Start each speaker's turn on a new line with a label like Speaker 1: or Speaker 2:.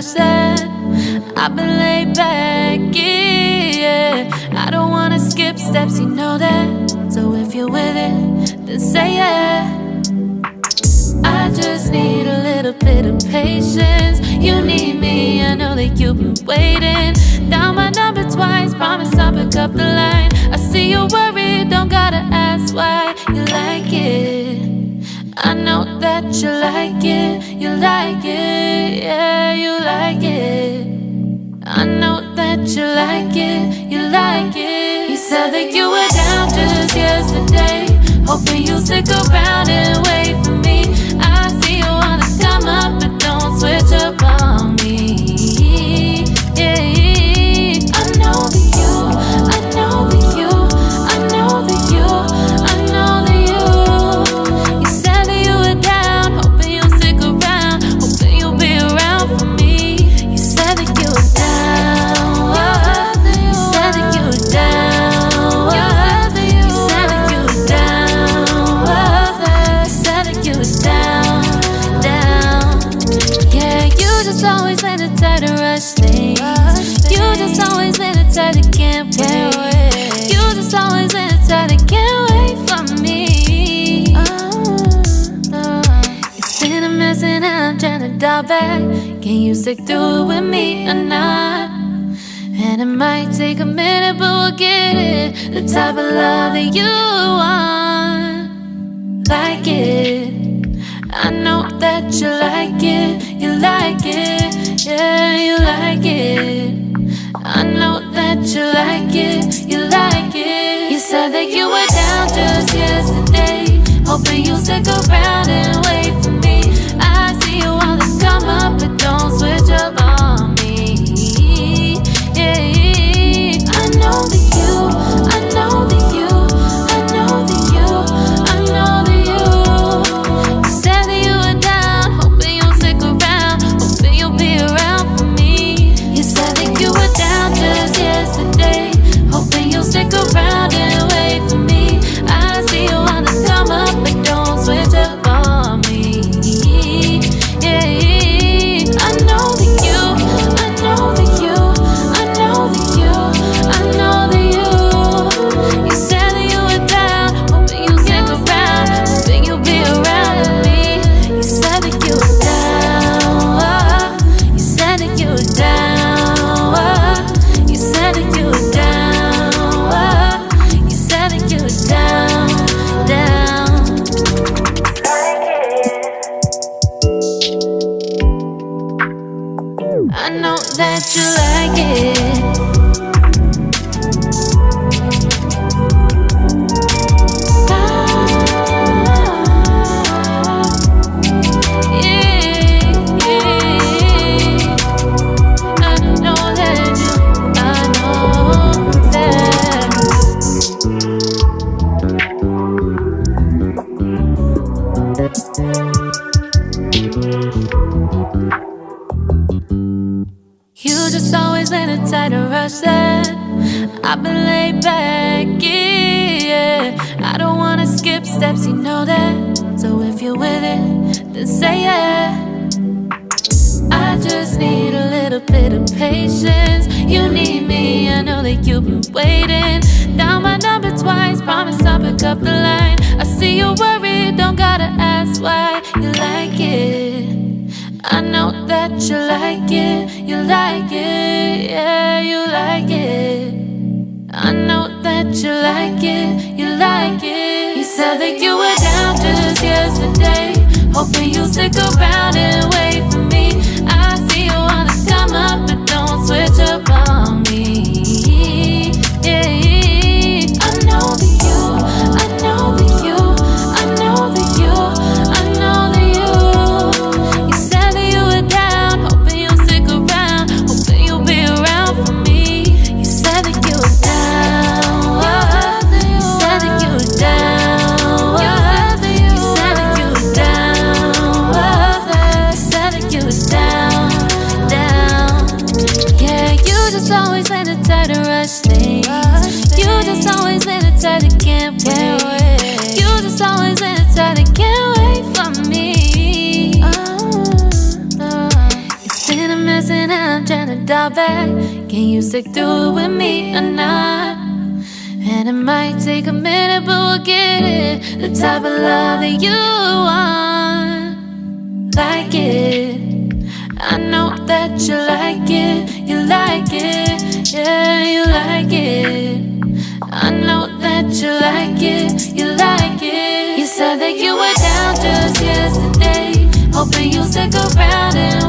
Speaker 1: rush that. I've been laid back, yeah. I don't wanna skip steps, you know that. So if you're with it, then say yeah. I just need a little bit of patience. You need me, I know that you've been waiting. Down my number twice, promise I'll pick up the line. I see you worried, don't gotta ask why. You like it, I know that you like it. You like it, yeah, you like it. I know that you like it, you like it. You said that you were down just yesterday, hoping you'll stick around and wait for me. I see you wanna come up, but don't switch up on me. Yeah, I know that you, I know that you, I know that you, I know that you. You said that you were down, hoping you'll stick around, hoping you'll be around for me. You said that you were down, you said that you were down, you said that you were down, you said that you were down, down. Yeah, you just always in the tight to rush things. You just always in the tight to can't wait. You just always in the tight to can't wait for me. It's been a mess and I'm trying to dial back. Can you stick through it with me or not? And it might take a minute, but we'll get it. The type of love that you want, like it. I know that you like it, you like it, yeah, you like it. I know that you like it, you like it. You said that you were down just yesterday, hoping you'll stick around and wait for me. I see you wanna come up, but don't switch up on me. Yeah, I know that you, I know that you, I know that you, I know that you. You said that you were down, hoping you'll stick around, hoping you'll be around for me. You said that you were down just yesterday, hoping you'll stick around and wait for me. I see you wanna come up, but don't switch up on me. Yeah, I know that you, I know that you, I know that you, I know that you. You said that you were down, hoping you'll stick around, hoping you'll be around with me. You said that you were down, you said that you were down, you said that you were down, you said that you were down, down. I know that you like it. I've been laid back, yeah. I don't wanna skip steps, you know that. So if you're with it, then say yeah. I just need a little bit of patience. You need me, I know that you've been waiting. Down my number twice, promise I'll pick up the line. I see you worried, don't gotta ask why. You like it, I know that you like it, you like it, yeah, you like it. I know that you like it, you like it. You said that you were down just yesterday, hoping you'll stick around and wait for me. I see you wanna come up, but don't switch up on me. Yeah, I know that you, I know that you, I know that you, I know that you. You said that you were down, hoping you'll stick around, hoping you'll be around for me. You said that you were down, you said that you were down, you said that you were down, you said that you were down, down. Yeah, you just always in the tight to rush things. You just always in the tight to can't wait. You just always in the tight to can't wait for me. It's been a minute. stressing and I'm trying to dial back. Can you stick through it with me or not? And it might take a minute, but we'll get it. The type of love that you want. Like it, I know that you like it. You like it, yeah, you like it. I know that you like it, you like it. You said that you were down just yesterday, hoping you'll stick around and